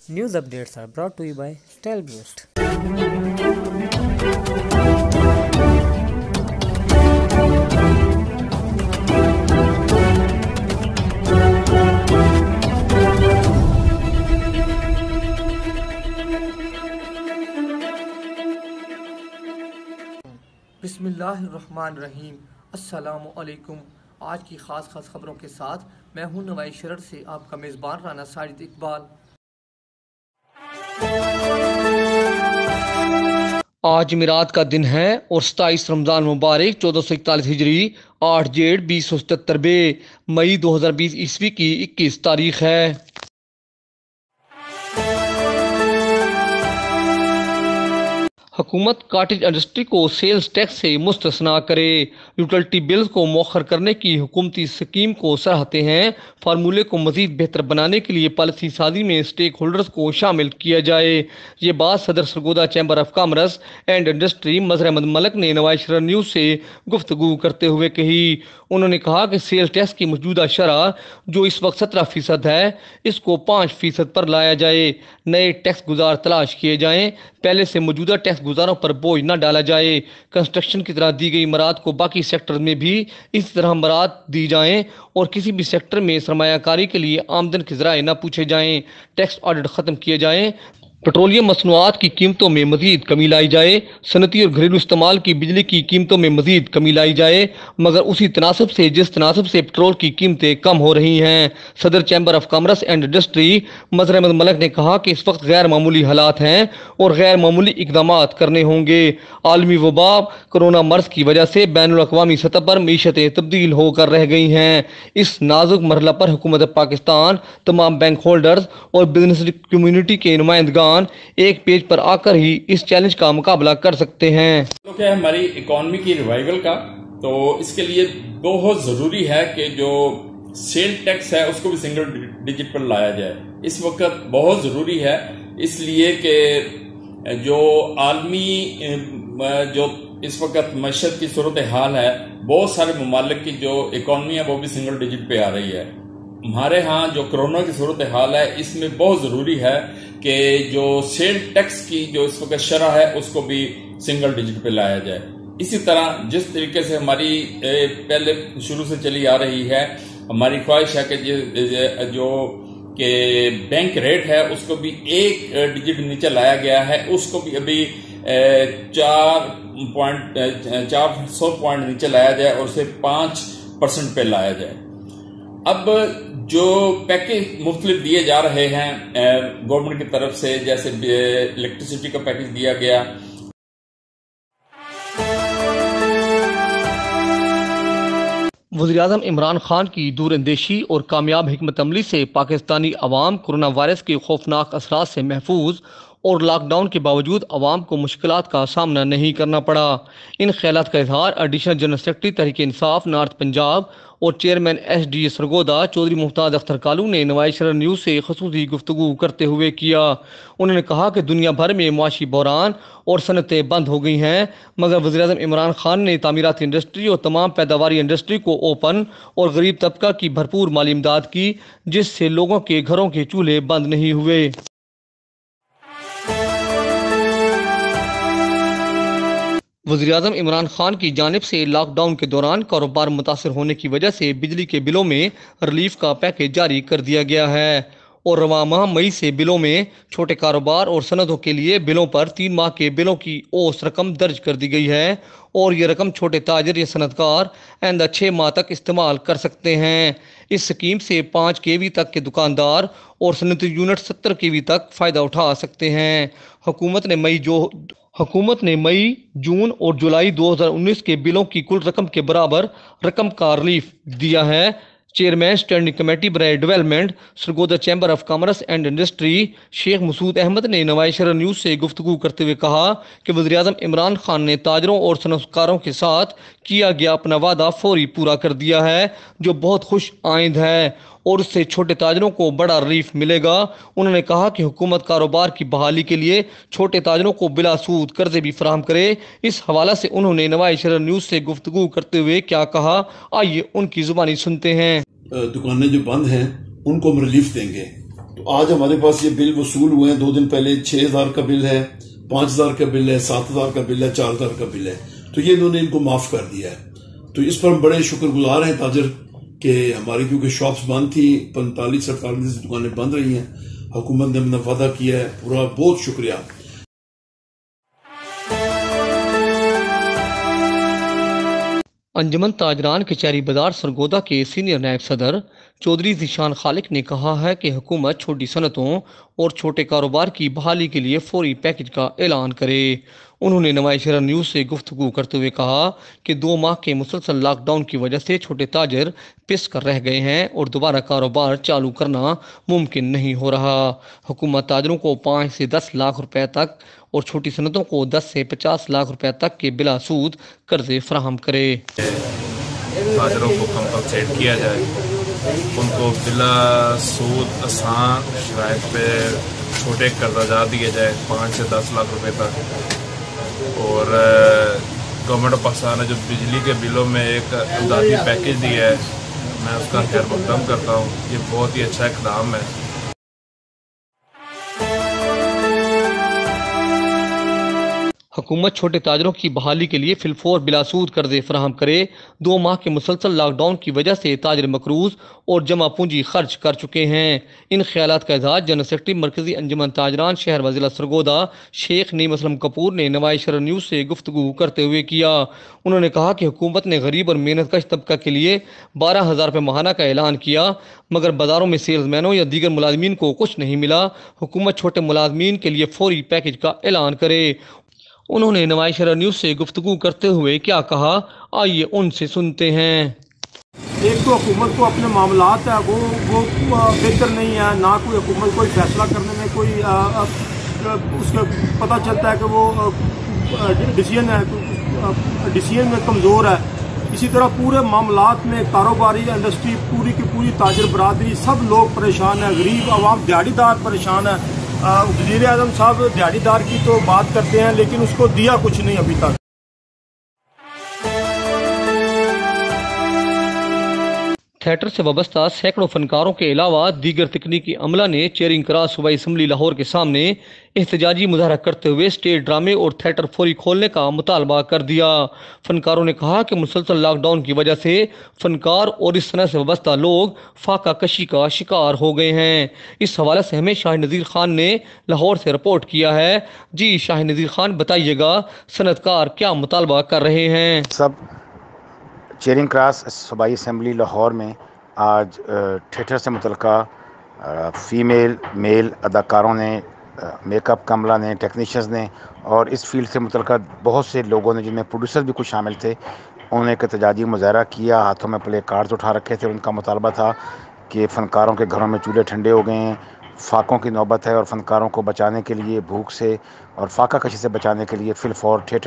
News updates are brought to you by StyleBoost. بسم اللہ الرحمن الرحیم۔ السلام علیکم۔ آج کی خاص خبروں کے ساتھ میں ہوں نوائی شرر سے آپ کا میزبان رانا ساجد اقبال۔ آج میلاد کا دن ہے اور 27 رمضان مبارک 1441 ہجری 8 جیٹھ 2077 مئی 2020 عیسوی کی 21 تاریخ ہے۔ حکومت کاٹیج انڈسٹری کو سیلز ٹیکس سے مستثنا کرے۔ یوٹیلٹی بلز کو مؤخر کرنے کی حکومتی اسکیم کو سراہتے ہیں۔ فارمولے کو مزید بہتر بنانے کے لیے پالیسی سازی میں اسٹیک ہولڈرز کو شامل کیا جائے۔ یہ بات صدر Sargodha chamber of commerce and industry Mazhar Ahmad Malik نے نوائی شرر نیوز سے گفتگو کرتے ہوئے کہی۔ انہوں نے کہا کہ سیلز ٹیکس کی موجودہ شرح جو اس وقت 17% ہے، اس کو 5% پر لایا جائے۔ نئے ٹیکس گزار تلاش کیے جائیں۔ پہلے سے موجودہ ٹیکس گزاروں پر بوجھ نہ ڈالا جائے۔ کنسٹرکشن کی طرح دی گئی مراعات کو باقی سیکٹر میں بھی اسی طرح مراعات دی جائیں اور کسی بھی سیکٹر میں سرمایہ کاری کے لیے آمدن کے ذرائع نہ پوچھے جائیں۔ ٹیکس آڈٹ ختم کیے جائیں۔ پیٹرولیم مصنوعات کی قیمتوں میں مزید کمی لائی جائے۔ صنعتی اور گھریلو استعمال کی بجلی کی قیمتوں میں مزید کمی لائی جائے، مگر اسی تناسب سے جس تناسب سے پٹرول کی قیمتیں کم ہو رہی ہیں۔ صدر chamber of commerce and industry Mazhar Ahmad Malik نے کہا کہ اس وقت غیر معمولی حالات ہیں اور غیر معمولی اقدامات کرنے ہوں گے۔ عالمی وبا کرونا مرض کی وجہ سے بین الاقوامی سطح پر معیشتیں تبدیل ہو کر رہ گئی ہیں۔ اس نازک مرحلہ پر حکومت پاکستان، تمام بینک ہولڈرز اور بزنس کمیونٹی کے نمائندگان ایک پیج پر آ کر ہی اس چیلنج کا مقابلہ کر سکتے ہیں۔ تو کیا ہے ہماری اکانومی کی ریوائیول کا، تو اس کے لیے بہت ضروری ہے کہ جو سیل ٹیکس ہے اس کو بھی سنگل ڈیجٹ پر لایا جائے۔ اس وقت بہت ضروری ہے، اس لیے کہ جو عالمی جو اس وقت معیشت کی صورتحال ہے، بہت سارے ممالک کی جو اکانومی ہے وہ بھی سنگل ڈیجٹ پہ آ رہی ہے۔ ہمارے ہاں جو کرونا کی صورتحال ہے، اس میں بہت ضروری ہے کہ جو سیل ٹیکس کی جو اس وقت شرح ہے اس کو بھی سنگل ڈیجٹ پہ لایا جائے۔ اسی طرح جس طریقے سے ہماری پہلے شروع سے چلی آ رہی ہے، ہماری خواہش ہے کہ جو کہ بینک ریٹ ہے اس کو بھی 1 ڈیجٹ نیچے لایا گیا ہے، اس کو بھی ابھی 400 پوائنٹ نیچے لایا جائے اور اسے 5% پہ لایا جائے۔ اب جو پیکیج مختلف دیے جا رہے ہیں گورنمنٹ کی طرف سے، جیسے الیکٹریسٹی کا پیکیج دیا گیا، وزیراعظم عمران خان کی دور اندیشی اور کامیاب حکمت عملی سے پاکستانی عوام کورونا وائرس کے خوفناک اثرات سے محفوظ اور لاک ڈاؤن کے باوجود عوام کو مشکلات کا سامنا نہیں کرنا پڑا۔ ان خیالات کا اظہار additional general secretary Tehreek Insaf north Punjab اور chairman S D A Sargodha Chaudhry Mumtaz Akhtar Kalu نے نوائی شرر نیوز سے خصوصی گفتگو کرتے ہوئے کیا۔ انہوں نے کہا کہ دنیا بھر میں معاشی بحران اور صنعتیں بند ہو گئی ہیں، مگر وزیراعظم عمران خان نے تعمیراتی انڈسٹری اور تمام پیداواری انڈسٹری کو اوپن اور غریب طبقہ کی بھرپور مالی امداد کی، جس سے لوگوں کے گھروں کے چولہے بند نہیں ہوئے۔ وزیراعظم عمران خان کی جانب سے لاک ڈاؤن کے دوران کاروبار متاثر ہونے کی وجہ سے بجلی کے بلوں میں ریلیف کا پیکیج جاری کر دیا گیا ہے اور رواں ماہ مئی سے بلوں میں چھوٹے کاروبار اور صنعتوں کے لیے بلوں پر 3 ماہ کے بلوں کی اوسط رقم درج کر دی گئی ہے اور یہ رقم چھوٹے تاجر یا صنعت کار آئندہ 6 ماہ تک استعمال کر سکتے ہیں۔ اس اسکیم سے 5 kV تک کے دکاندار اور صنعتی یونٹ 70 kV تک فائدہ اٹھا سکتے ہیں۔ حکومت نے مئی، جون اور جولائی 2019 کے بلوں کی کل رقم کے برابر رقم کا ریلیف دیا ہے۔ چیئرمین اسٹینڈنگ کمیٹی برائے development Sargodha chamber of commerce and industry شیخ مسعود احمد نے نوائی شرر نیوز سے گفتگو کرتے ہوئے کہا کہ وزیراعظم عمران خان نے تاجروں اور صنعت کاروں کے ساتھ کیا گیا اپنا وعدہ فوری پورا کر دیا ہے، جو بہت خوش آئند ہے اور اس سے چھوٹے تاجروں کو بڑا ریلیف ملے گا۔ انہوں نے کہا کہ حکومت کاروبار کی بحالی کے لیے چھوٹے تاجروں کو بلا سود قرضے بھی فراہم کرے۔ اس حوالے سے انہوں نے نوائی شرر نیوز سے گفتگو کرتے ہوئے کیا کہا، آئیے ان کی زبانی سنتے ہیں۔ دکانیں جو بند ہیں ان کو ہم ریلیف دیں گے، تو آج ہمارے پاس یہ بل وصول ہوئے ہیں 2 دن پہلے 6,000 کا بل ہے، 5,000 کا بل ہے، 7,000 کا بل ہے، 4,000 کا بل ہے، تو یہ انہوں نے ان کو معاف کر دیا ہے۔ تو اس پر ہم بڑے شکر گزار ہیں تاجر کہ ہماری کیونکہ شاپس بند تھی، 45-48 دکانیں بند رہی ہیں، حکومت نے اپنا وعدہ کیا ہے پورا، بہت شکریہ۔ انجمن تاجران کچہری بازار سرگودا کے سینئر نائب صدر چودھری ذیشان خالق نے کہا ہے کہ حکومت چھوٹی صنعتوں اور چھوٹے کاروبار کی بحالی کے لیے فوری پیکج کا اعلان کرے۔ انہوں نے نوائی شہر نیوز سے گفتگو کرتے ہوئے کہا کہ 2 ماہ کے مسلسل لاک ڈاؤن کی وجہ سے چھوٹے تاجر پس کر رہ گئے ہیں اور دوبارہ کاروبار چالو کرنا ممکن نہیں ہو رہا۔ حکومت تاجروں کو 5 سے 10 لاکھ روپے تک اور چھوٹی صنعتوں کو 10 سے 50 لاکھ روپے تک کے بلا سود قرضے فراہم کرے۔ تاجروں کو کمپنسیٹ کیا جائے، ان کو بلا سود آسان شرائط پہ چھوٹے قرضہ جات دیے جائے 5 سے 10 لاکھ روپے تک، اور گورنمنٹ آف پاکستان نے جو بجلی کے بلوں میں ایک امدادی پیکج دیا ہے، میں اس کا خیر مقدم کرتا ہوں، یہ بہت ہی اچھا اقدام ہے۔ حکومت چھوٹے تاجروں کی بحالی کے لیے فی الفور بلا سود قرضے فراہم کرے۔ 2 ماہ کے مسلسل لاک ڈاؤن کی وجہ سے تاجر مقروض اور جمع پونجی خرچ کر چکے ہیں۔ ان خیالات کا اظہار جنرل سیکرٹری مرکزی انجمن تاجران شہر و ضلع سرگودا شیخ نعیم اسلم کپور نے نوائی شہر نیوز سے گفتگو کرتے ہوئے کیا۔ انہوں نے کہا کہ حکومت نے غریب اور محنت کش طبقہ کے لیے 12,000 روپے ماہانہ کا اعلان کیا، مگر بازاروں میں سیلز مینوں یا دیگر ملازمین کو کچھ نہیں ملا۔ حکومت چھوٹے ملازمین کے لیے فوری پیکج کا اعلان کرے۔ انہوں نے نوائی شہر نیوز سے گفتگو کرتے ہوئے کیا کہا، آئیے ان سے سنتے ہیں۔ ایک تو حکومت کو اپنے معاملات ہے وہ بہتر نہیں ہے، نہ کوئی حکومت کوئی فیصلہ کرنے میں کوئی اس کا پتہ چلتا ہے کہ وہ ڈیسیژن میں کمزور ہے۔ اسی طرح پورے معاملات میں کاروباری انڈسٹری پوری کی پوری تاجر برادری سب لوگ پریشان ہیں، غریب عوام دیہڑی دار پریشان ہے۔ وزیر اعظم صاحب دیہڑی دار کی تو بات کرتے ہیں لیکن اس کو دیا کچھ نہیں ابھی تک۔ تھیٹر سے وابستہ سینکڑوں فنکاروں کے علاوہ دیگر تکنیکی عملہ نے چیرنگ کراس صوبائی اسمبلی لاہور کے سامنے احتجاجی مظاہرہ کرتے ہوئے اسٹیج ڈرامے اور تھیٹر فوری کھولنے کا مطالبہ کر دیا۔ فنکاروں نے کہا کہ مسلسل لاک ڈاؤن کی وجہ سے فنکار اور اس صنعت سے وابستہ لوگ فاقہ کشی کا شکار ہو گئے ہیں۔ اس حوالے سے ہمیں شاہ نذیر خان نے لاہور سے رپورٹ کیا ہے۔ جی شاہ نذیر خان، بتائیے گا صنعت کار کیا مطالبہ کر رہے ہیں؟ چیرنگ کراس صوبائی اسمبلی لاہور میں آج تھیٹر سے متعلقہ فیمیل میل اداکاروں نے، میک اپ کا عملہ نے، ٹیکنیشینز نے اور اس فیلڈ سے متعلقہ بہت سے لوگوں نے، جن میں پروڈیوسر بھی کچھ شامل تھے، انہوں نے ایک احتجاجی مظاہرہ کیا، ہاتھوں میں پلے کارڈز اٹھا رکھے تھے۔ ان کا مطالبہ تھا کہ فنکاروں کے گھروں میں چولہے ٹھنڈے ہو گئے ہیں، فاقوں کی نوبت ہے، اور فنکاروں کو بچانے کے لیے، بھوک سے اور فاقہ کشی سے بچانے کے لیے فی الفور تھیٹر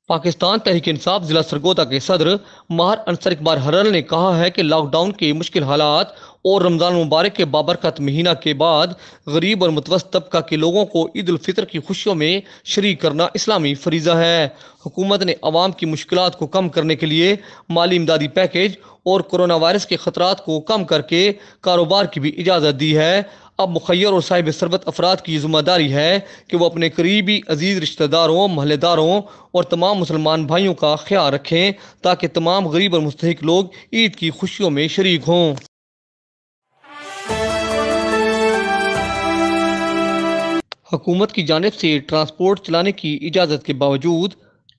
پاکستان تحریک انصاف ضلع سرگودا کے صدر ماہر انصر اقبال حرر نے کہا ہے کہ لاک ڈاؤن کے مشکل حالات اور رمضان مبارک کے بابرکت مہینہ کے بعد غریب اور متوسط طبقہ کے لوگوں کو عید الفطر کی خوشیوں میں شریک کرنا اسلامی فریضہ ہے۔ حکومت نے عوام کی مشکلات کو کم کرنے کے لیے مالی امدادی پیکج اور کرونا وائرس کے خطرات کو کم کر کے کاروبار کی بھی اجازت دی ہے۔ اب مخیر اور صاحب ثروت افراد کی ذمہ داری ہے کہ وہ اپنے قریبی عزیز رشتہ داروں، محلے داروں اور تمام مسلمان بھائیوں کا خیال رکھیں تاکہ تمام غریب اور مستحق لوگ عید کی خوشیوں میں شریک ہوں۔ حکومت کی جانب سے ٹرانسپورٹ چلانے کی اجازت کے باوجود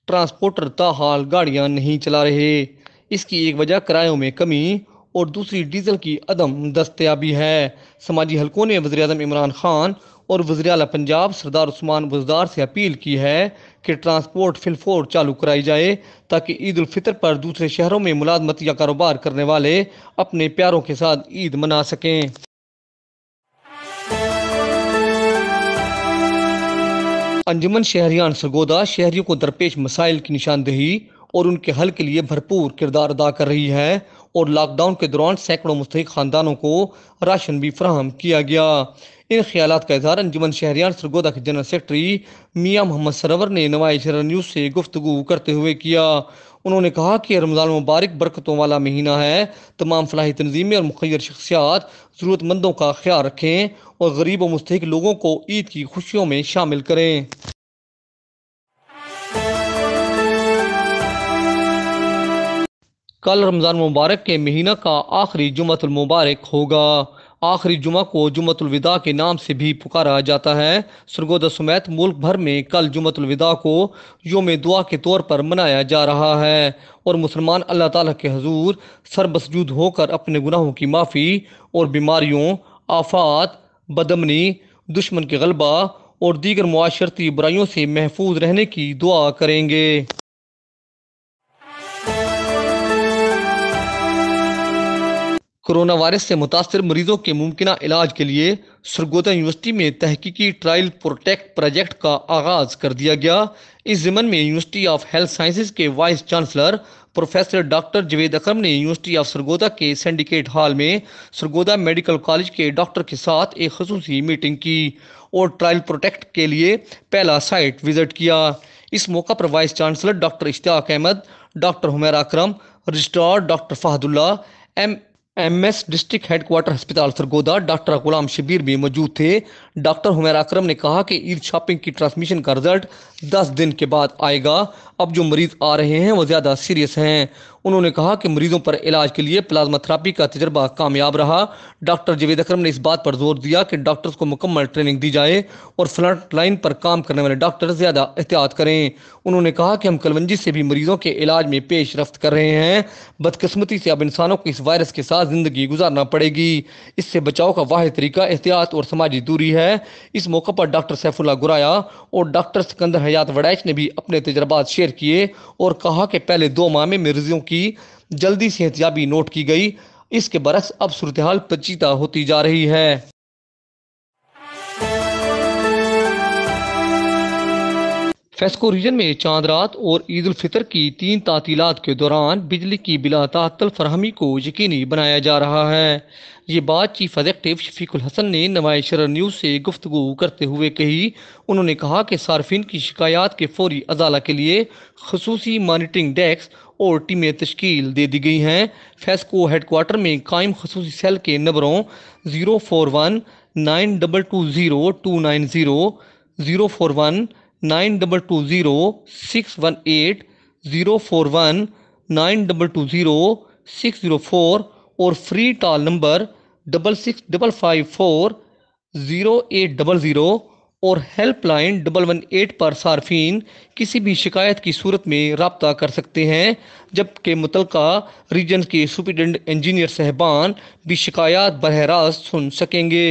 ٹرانسپورٹر تاحال گاڑیاں نہیں چلا رہے۔ اس کی ایک وجہ کرایوں میں کمی اور دوسری ڈیزل کی عدم دستیابی ہے۔ سماجی حلقوں نے وزیراعظم عمران خان اور وزیر اعلیٰ پنجاب سردار عثمان بزدار سے اپیل کی ہے کہ ٹرانسپورٹ فی الفور چالو کرائی جائے تاکہ عید الفطر پر دوسرے شہروں میں ملازمت یا کاروبار کرنے والے اپنے پیاروں کے ساتھ عید منا سکیں۔ انجمن شہریان سرگودا شہریوں کو درپیش مسائل کی نشاندہی اور ان کے حل کے لیے بھرپور کردار ادا کر رہی ہے اور لاک ڈاؤن کے دوران سینکڑوں مستحق خاندانوں کو راشن بھی فراہم کیا گیا۔ ان خیالات کا اظہار انجمن شہریان سرگودا کے جنرل سیکرٹری میاں محمد سرور نے نوائی شہر نیوز سے گفتگو کرتے ہوئے کیا۔ انہوں نے کہا کہ رمضان المبارک برکتوں والا مہینہ ہے، تمام فلاحی تنظیمیں اور مخیر شخصیات ضرورت مندوں کا خیال رکھیں اور غریب و مستحق لوگوں کو عید کی خوشیوں میں شامل کریں۔ کل رمضان المبارک کے مہینہ کا آخری جمعۃ المبارک ہوگا۔ آخری جمعہ کو جمعۃ الوداع کے نام سے بھی پکارا جاتا ہے۔ سرگودا سمیت ملک بھر میں کل جمعۃ الوداع کو یوم دعا کے طور پر منایا جا رہا ہے اور مسلمان اللہ تعالیٰ کے حضور سر بسجود ہو کر اپنے گناہوں کی معافی اور بیماریوں، آفات، بدامنی، دشمن کے غلبہ اور دیگر معاشرتی برائیوں سے محفوظ رہنے کی دعا کریں گے۔ کرونا وائرس سے متاثر مریضوں کے ممکنہ علاج کے لیے سرگودا یونیورسٹی میں تحقیقی ٹرائل پروٹیکٹ پروجیکٹ کا آغاز کر دیا گیا۔ اس ضمن میں یونیورسٹی آف ہیلتھ سائنسز کے vice chancellor professor doctor Javed Akram نے یونیورسٹی آف سرگودا کے سنڈیکیٹ ہال میں سرگودا میڈیکل کالج کے ڈاکٹر کے ساتھ ایک خصوصی میٹنگ کی اور ٹرائل پروٹیکٹ کے لیے پہلا سائٹ وزٹ کیا۔ اس موقع پر vice chancellor doctor Ishtiaq Ahmad, doctor Humaira Akram, registrar doctor Fahad Ullah, M S district head quarter ہسپتال سرگودا ڈاکٹر غلام شبیر بھی موجود تھے۔ ڈاکٹر حمیرہ اکرم نے کہا کہ عید شاپنگ کی ٹرانسمیشن کا رزلٹ 10 دن کے بعد آئے گا۔ اب جو مریض آ رہے ہیں وہ زیادہ سیریس ہیں۔ انہوں نے کہا کہ مریضوں پر علاج کے لیے پلازما تھراپی کا تجربہ کامیاب رہا۔ ڈاکٹر جوید اکرم نے اس بات پر زور دیا کہ ڈاکٹرز کو مکمل ٹریننگ دی جائے اور فرنٹ لائن پر کام کرنے والے ڈاکٹر زیادہ احتیاط کریں۔ انہوں نے کہا کہ ہم کلونجی سے بھی مریضوں کے علاج میں پیش رفت کر رہے ہیں۔ بدقسمتی سے اب انسانوں کو اس وائرس کے ساتھ زندگی گزارنا پڑے گی۔ اس سے بچاؤ کا واحد طریقہ احتیاط اور سماجی دوری ہے۔ اس موقع پر ڈاکٹر سیف اللہ گرایا اور ڈاکٹر سکندر حیات وڑیچ نے بھی اپنے تجربات شیئر کیے اور کہا کہ پہلے 2 ماہ میں مریضوں کی جلدی صحتیابی نوٹ کی گئی، اس کے برعکس اب صورتحال پیچیدہ ہوتی جا رہی ہے۔ فیسکو ریجن میں چاند رات اور عید الفطر کی 3 تعطیلات کے دوران بجلی کی بلا تعطل فراہمی کو یقینی بنایا جا رہا ہے۔ یہ بات چیف ایگزیکٹو شفیق الحسن نے نوائے شرر نیوز سے گفتگو کرتے ہوئے کہی۔ انہوں نے کہا کہ صارفین کی شکایات کے فوری ازالہ کے لیے خصوصی مانیٹرنگ ڈیسک اور ٹیمیں تشکیل دے دی گئی ہیں۔ فیسکو ہیڈ کوارٹر میں قائم خصوصی سیل کے نمبروں 041 9220 290 041 9220 618 041 9220 604 اور فری ٹال نمبر 665540 0800 اور ہیلپ لائن 118 پر صارفین کسی بھی شکایت کی صورت میں رابطہ کر سکتے ہیں، جبکہ متعلقہ ریجن کے سپرنٹینڈنٹ انجینئر صاحبان بھی شکایات براہ راست سن سکیں گے۔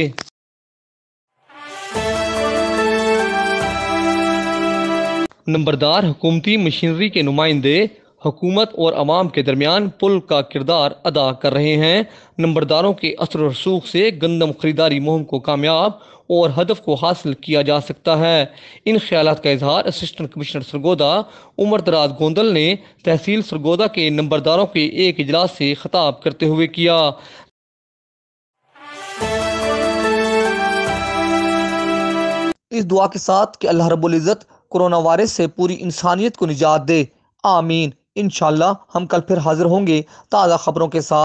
نمبردار حکومتی مشینری کے نمائندے حکومت اور عوام کے درمیان پل کا کردار ادا کر رہے ہیں۔ نمبرداروں کے اثر و رسوخ سے گندم خریداری مہم کو کامیاب اور ہدف کو حاصل کیا جا سکتا ہے۔ ان خیالات کا اظہار اسسٹنٹ کمشنر سرگودا عمر دراز گوندل نے تحصیل سرگودا کے نمبرداروں کے ایک اجلاس سے خطاب کرتے ہوئے کیا۔ اس دعا کے ساتھ کہ اللہ رب العزت کورونا وائرس سے پوری انسانیت کو نجات دے، آمین۔ انشاءاللہ ہم کل پھر حاضر ہوں گے تازہ خبروں کے ساتھ۔